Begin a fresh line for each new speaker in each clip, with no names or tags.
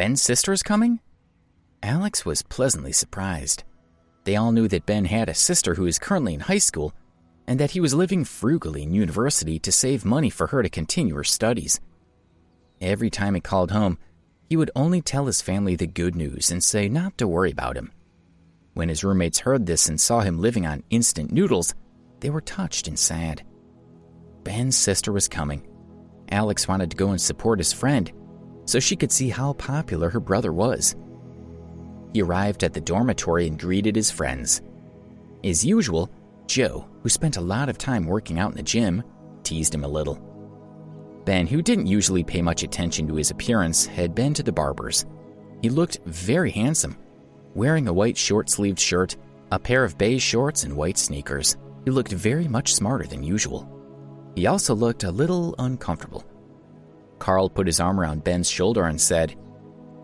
Ben's sister is coming? Alex was pleasantly surprised. They all knew that Ben had a sister who is currently in high school and that he was living frugally in university to save money for her to continue her studies. Every time he called home, he would only tell his family the good news and say not to worry about him. When his roommates heard this and saw him living on instant noodles, they were touched and sad. Ben's sister was coming. Alex wanted to go and support his friend so she could see how popular her brother was. He arrived at the dormitory and greeted his friends. As usual, Joe, who spent a lot of time working out in the gym, teased him a little. Ben, who didn't usually pay much attention to his appearance, had been to the barber's. He looked very handsome, wearing a white short-sleeved shirt, a pair of beige shorts, and white sneakers. He looked very much smarter than usual. He also looked a little uncomfortable. Carl put his arm around Ben's shoulder and said,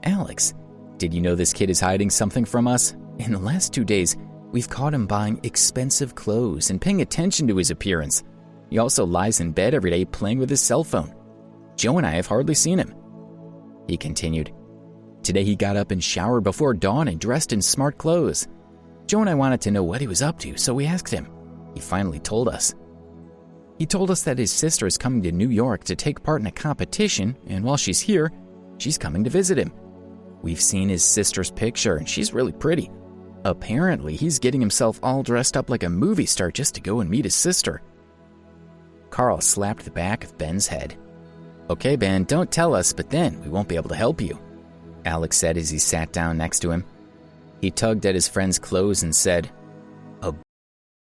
"Alex, did you know this kid is hiding something from us? In the last 2 days, we've caught him buying expensive clothes and paying attention to his appearance. He also lies in bed every day playing with his cell phone. Joe and I have hardly seen him." He continued, "Today he got up and showered before dawn and dressed in smart clothes. Joe and I wanted to know what he was up to, so we asked him. He finally told us. He told us that his sister is coming to New York to take part in a competition, and while she's here, she's coming to visit him. We've seen his sister's picture, and she's really pretty. Apparently, he's getting himself all dressed up like a movie star just to go and meet his sister." Carl slapped the back of Ben's head. "Okay, Ben, don't tell us, but then we won't be able to help you," Alex said as he sat down next to him. He tugged at his friend's clothes and said, "A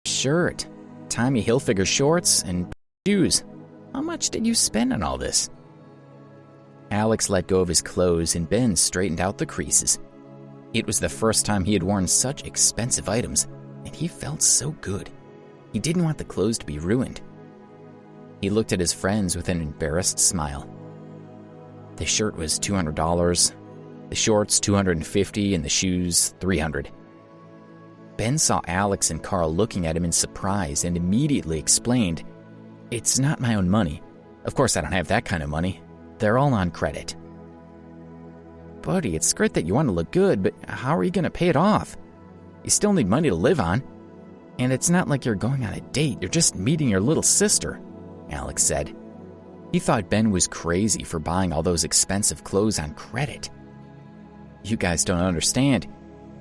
shirt, Tommy Hilfiger shorts, and shoes. How much did you spend on all this?" Alex let go of his clothes and Ben straightened out the creases. It was the first time he had worn such expensive items, and he felt so good. He didn't want the clothes to be ruined. He looked at his friends with an embarrassed smile. The shirt was $200, the shorts $250, and the shoes $300. Ben saw Alex and Carl looking at him in surprise and immediately explained, "It's not my own money. Of course I don't have that kind of money. They're all on credit." "Buddy, it's great that you want to look good, but how are you going to pay it off? You still need money to live on. And it's not like you're going on a date, you're just meeting your little sister," Alex said. He thought Ben was crazy for buying all those expensive clothes on credit. "You guys don't understand.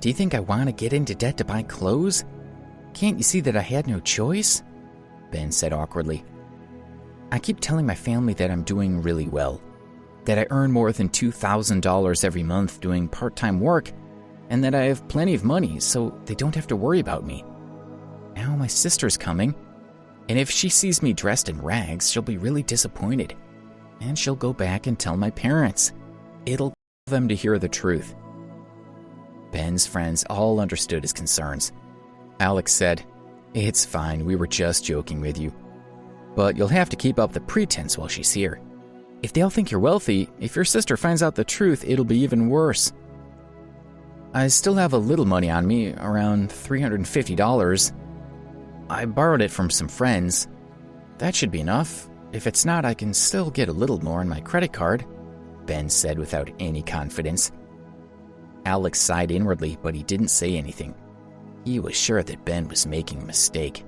Do you think I want to get into debt to buy clothes? Can't you see that I had no choice?" Ben said awkwardly. "I keep telling my family that I'm doing really well, that I earn more than $2,000 every month doing part-time work, and that I have plenty of money so they don't have to worry about me. Now my sister's coming, and if she sees me dressed in rags, she'll be really disappointed, and she'll go back and tell my parents. It'll them to hear the truth." Ben's friends all understood his concerns. Alex said, "It's fine, we were just joking with you. But you'll have to keep up the pretense while she's here. If they all think you're wealthy, if your sister finds out the truth, it'll be even worse. I still have a little money on me, around $350. I borrowed it from some friends. That should be enough. If it's not, I can still get a little more on my credit card," Ben said without any confidence. Alex sighed inwardly, but he didn't say anything. He was sure that Ben was making a mistake.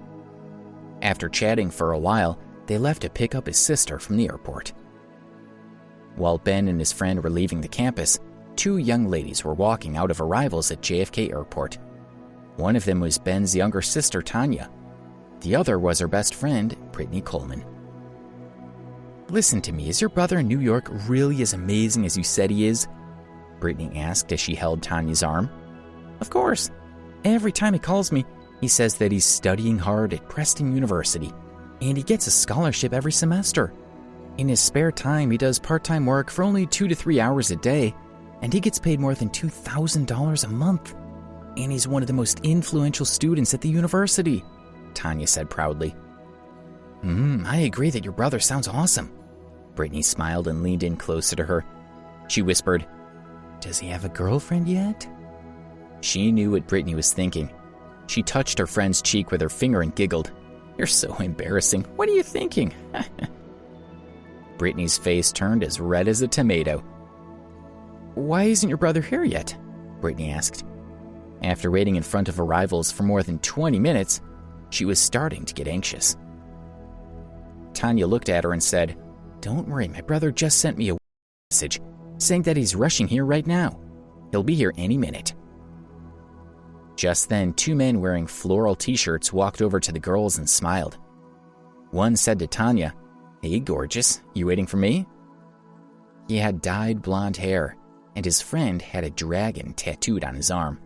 After chatting for a while, they left to pick up his sister from the airport. While Ben and his friend were leaving the campus, 2 young ladies were walking out of arrivals at JFK Airport. One of them was Ben's younger sister, Tanya. The other was her best friend, Brittany Coleman. "Listen to me, is your brother in New York really as amazing as you said he is?" Brittany asked as she held Tanya's arm. "Of course. Every time he calls me, he says that he's studying hard at Preston University, and he gets a scholarship every semester. In his spare time, he does part-time work for only 2 to 3 hours a day, and he gets paid more than $2,000 a month. And he's one of the most influential students at the university," Tanya said proudly. I agree that your brother sounds awesome." Brittany smiled and leaned in closer to her. She whispered, "Does he have a girlfriend yet?" She knew what Brittany was thinking. She touched her friend's cheek with her finger and giggled. "You're so embarrassing. What are you thinking?" Brittany's face turned as red as a tomato. Why isn't your brother here yet? Brittany asked. After waiting in front of arrivals for more than 20 minutes, she was starting to get anxious. Tanya looked at her and said, Don't worry, my brother just sent me a message saying that he's rushing here right now. He'll be here any minute. Just then, 2 men wearing floral t-shirts walked over to the girls and smiled. One said to Tanya, Hey, gorgeous, you waiting for me? He had dyed blonde hair, and his friend had a dragon tattooed on his arm.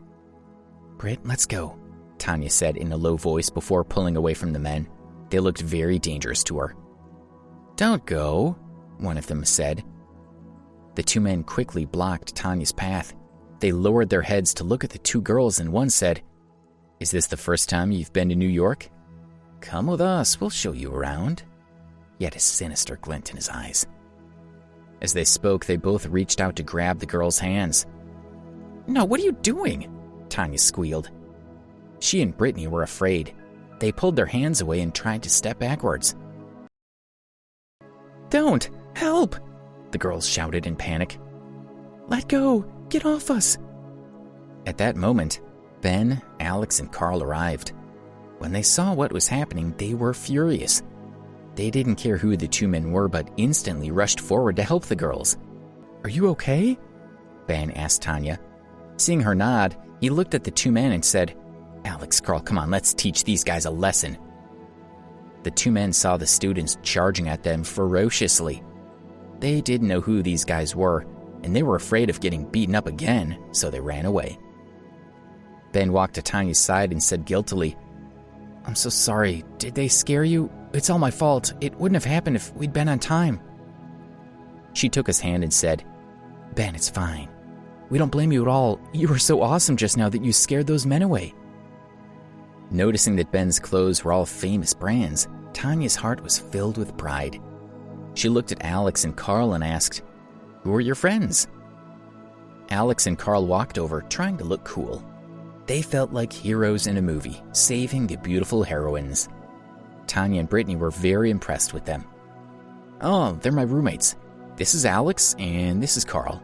Britt, let's go, Tanya said in a low voice before pulling away from the men. They looked very dangerous to her. Don't go, one of them said. The 2 men quickly blocked Tanya's path. They lowered their heads to look at the 2 girls, and one said, Is this the first time you've been to New York? Come with us, we'll show you around. He had a sinister glint in his eyes. As they spoke, they both reached out to grab the girls' hands. No, what are you doing? Tanya squealed. She and Brittany were afraid. They pulled their hands away and tried to step backwards. Don't! Help! The girls shouted in panic. Let go! Get off us! At that moment, Ben, Alex, and Carl arrived. When they saw what was happening, they were furious. They didn't care who the 2 men were, but instantly rushed forward to help the girls. Are you okay? Ben asked Tanya. Seeing her nod, he looked at the 2 men and said, Alex, Carl, come on, let's teach these guys a lesson. The 2 men saw the students charging at them ferociously. They didn't know who these guys were, and they were afraid of getting beaten up again, so they ran away. Ben walked to Tanya's side and said guiltily, I'm so sorry. Did they scare you? It's all my fault. It wouldn't have happened if we'd been on time. She took his hand and said, Ben, it's fine. We don't blame you at all. You were so awesome just now that you scared those men away. Noticing that Ben's clothes were all famous brands, Tanya's heart was filled with pride. She looked at Alex and Carl and asked, Who are your friends? Alex and Carl walked over, trying to look cool. They felt like heroes in a movie, saving the beautiful heroines. Tanya and Brittany were very impressed with them. Oh, they're my roommates. This is Alex, and this is Carl.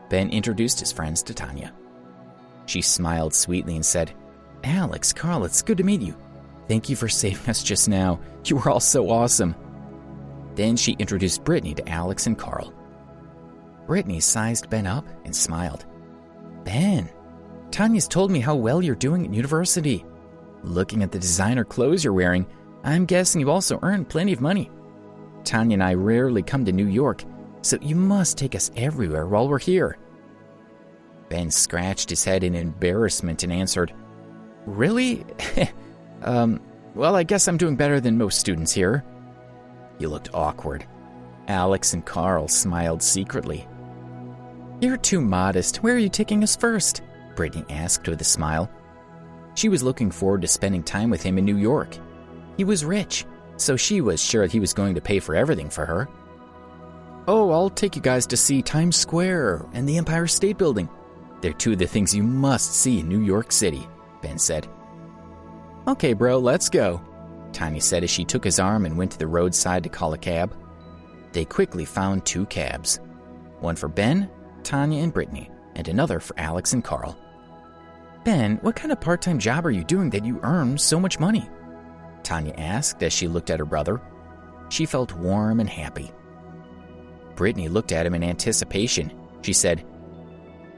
Ben introduced his friends to Tanya. She smiled sweetly and said, Alex, Carl, it's good to meet you. Thank you for saving us just now. You were all so awesome. Then she introduced Brittany to Alex and Carl. Brittany sized Ben up and smiled. Ben, Tanya's told me how well you're doing at university. Looking at the designer clothes you're wearing, I'm guessing you also earned plenty of money. Tanya and I rarely come to New York, so you must take us everywhere while we're here. Ben scratched his head in embarrassment and answered, Really? Well, I guess I'm doing better than most students here. He looked awkward. Alex and Carl smiled secretly. You're too modest. Where are you taking us first? Brittany asked with a smile. She was looking forward to spending time with him in New York. He was rich, so she was sure he was going to pay for everything for her. Oh, I'll take you guys to see Times Square and the Empire State Building. They're 2 of the things you must see in New York City, Ben said. Okay, bro, let's go, Tanya said as she took his arm and went to the roadside to call a cab. They quickly found 2 cabs, one for Ben, Tanya, and Brittany, and another for Alex and Carl. Ben, what kind of part-time job are you doing that you earn so much money? Tanya asked as she looked at her brother. She felt warm and happy. Brittany looked at him in anticipation. She said,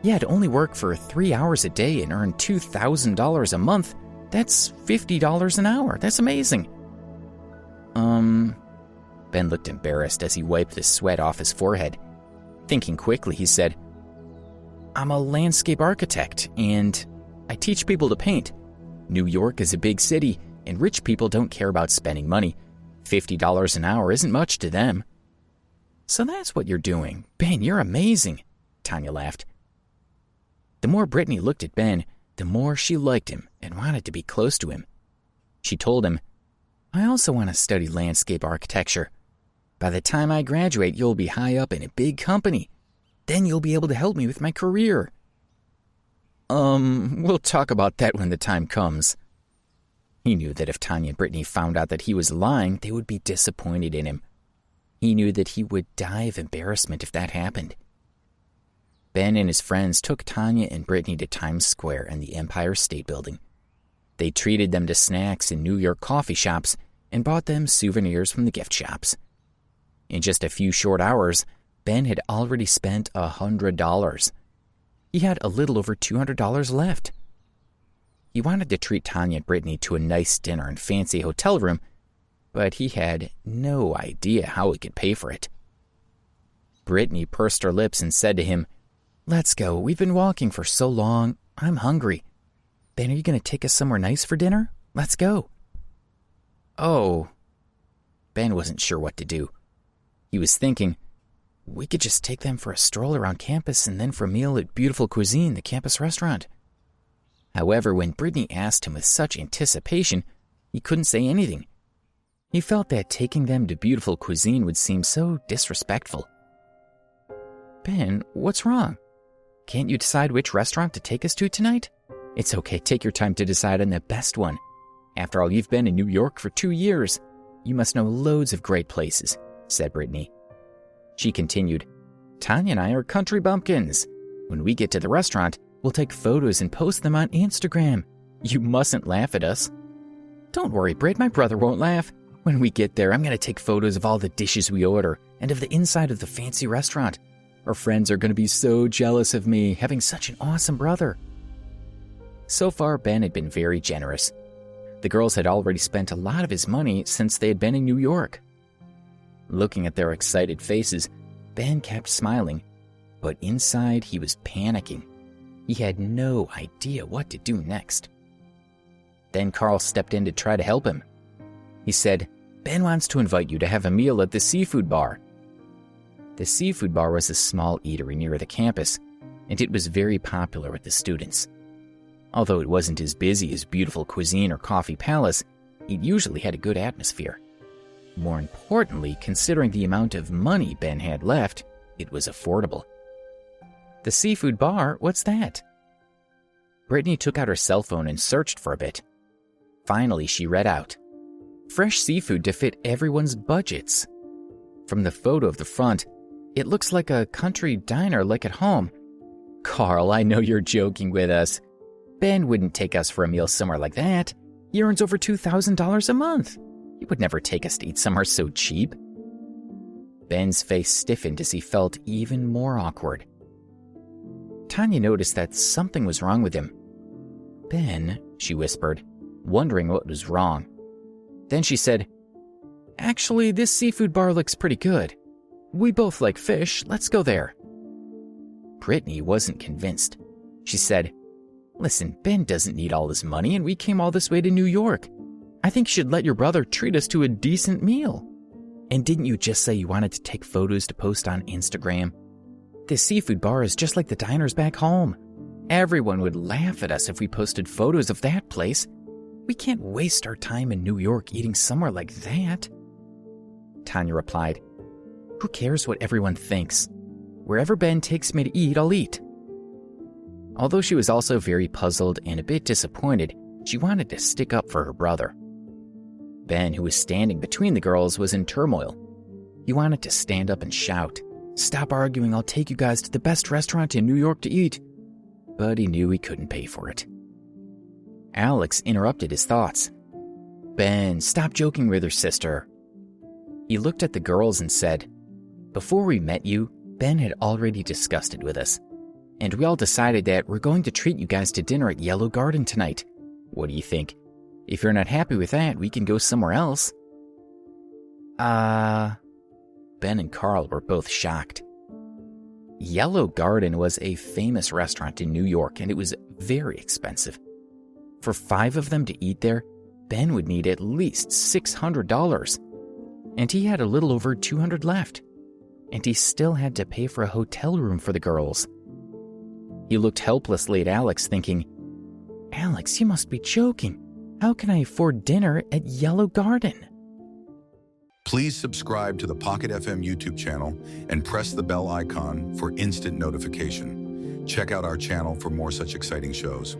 Yeah, to only work for 3 hours a day and earn $2,000 a month, that's $50 an hour. That's amazing. Ben looked embarrassed as he wiped the sweat off his forehead. Thinking quickly, he said, I'm a landscape architect, and I teach people to paint. New York is a big city, and rich people don't care about spending money. $50 an hour isn't much to them. So that's what you're doing. Ben, you're amazing, Tanya laughed. The more Brittany looked at Ben, the more she liked him and wanted to be close to him. She told him, I also want to study landscape architecture. By the time I graduate, you'll be high up in a big company. Then you'll be able to help me with my career. We'll talk about that when the time comes. He knew that if Tanya and Brittany found out that he was lying, they would be disappointed in him. He knew that he would die of embarrassment if that happened. Ben and his friends took Tanya and Brittany to Times Square and the Empire State Building. They treated them to snacks in New York coffee shops and bought them souvenirs from the gift shops. In just a few short hours, Ben had already spent $100. He had a little over $200 left. He wanted to treat Tanya and Brittany to a nice dinner and fancy hotel room, but he had no idea how he could pay for it. Brittany pursed her lips and said to him, "Let's go. We've been walking for so long. I'm hungry. Ben, are you going to take us somewhere nice for dinner? Let's go." Oh. Ben wasn't sure what to do. He was thinking, we could just take them for a stroll around campus and then for a meal at Beautiful Cuisine, the campus restaurant. However, when Brittany asked him with such anticipation, he couldn't say anything. He felt that taking them to Beautiful Cuisine would seem so disrespectful. "Ben, what's wrong? Can't you decide which restaurant to take us to tonight? It's okay, take your time to decide on the best one. After all, you've been in New York for 2 years. You must know loads of great places," said Brittany. She continued, "Tanya and I are country bumpkins. When we get to the restaurant, we'll take photos and post them on Instagram. You mustn't laugh at us." "Don't worry, Britt, my brother won't laugh. When we get there, I'm going to take photos of all the dishes we order and of the inside of the fancy restaurant. Our friends are going to be so jealous of me having such an awesome brother." So far, Ben had been very generous. The girls had already spent a lot of his money since they had been in New York. Looking at their excited faces, Ben kept smiling, but inside he was panicking. He had no idea what to do next. Then Carl stepped in to try to help him. He said, "Ben wants to invite you to have a meal at the seafood bar." The seafood bar was a small eatery near the campus, and it was very popular with the students. Although it wasn't as busy as Beautiful Cuisine or Coffee Palace, it usually had a good atmosphere. More importantly, considering the amount of money Ben had left, it was affordable. "The seafood bar? What's that?" Brittany took out her cell phone and searched for a bit. Finally, she read out, "Fresh seafood to fit everyone's budgets." From the photo of the front, it looks like a country diner like at home. "Carl, I know you're joking with us. Ben wouldn't take us for a meal somewhere like that. He earns over $2,000 a month. He would never take us to eat somewhere so cheap." Ben's face stiffened as he felt even more awkward. Tanya noticed that something was wrong with him. "Ben," she whispered, wondering what was wrong. Then she said, "Actually, this seafood bar looks pretty good. We both like fish. Let's go there." Brittany wasn't convinced. She said, "Listen, Ben doesn't need all this money, and we came all this way to New York. I think you should let your brother treat us to a decent meal. And didn't you just say you wanted to take photos to post on Instagram? This seafood bar is just like the diners back home. Everyone would laugh at us if we posted photos of that place. We can't waste our time in New York eating somewhere like that." Tanya replied, "Who cares what everyone thinks? Wherever Ben takes me to eat, I'll eat." Although she was also very puzzled and a bit disappointed, she wanted to stick up for her brother. Ben, who was standing between the girls, was in turmoil. He wanted to stand up and shout, "Stop arguing, I'll take you guys to the best restaurant in New York to eat." But he knew he couldn't pay for it. Alex interrupted his thoughts. "Ben, stop joking with your sister." He looked at the girls and said, "Before we met you, Ben had already discussed it with us. And we all decided that we're going to treat you guys to dinner at Yellow Garden tonight. What do you think? If you're not happy with that, we can go somewhere else." Ben and Carl were both shocked. Yellow Garden was a famous restaurant in New York, and it was very expensive. For 5 of them to eat there, Ben would need at least $600. And he had a little over $200 left. And he still had to pay for a hotel room for the girls. He looked helplessly at Alex, thinking, "Alex, you must be joking. How can I afford dinner at Yellow Garden?"
Please subscribe to the Pocket FM YouTube channel and press the bell icon for instant notification. Check out our channel for more such exciting shows.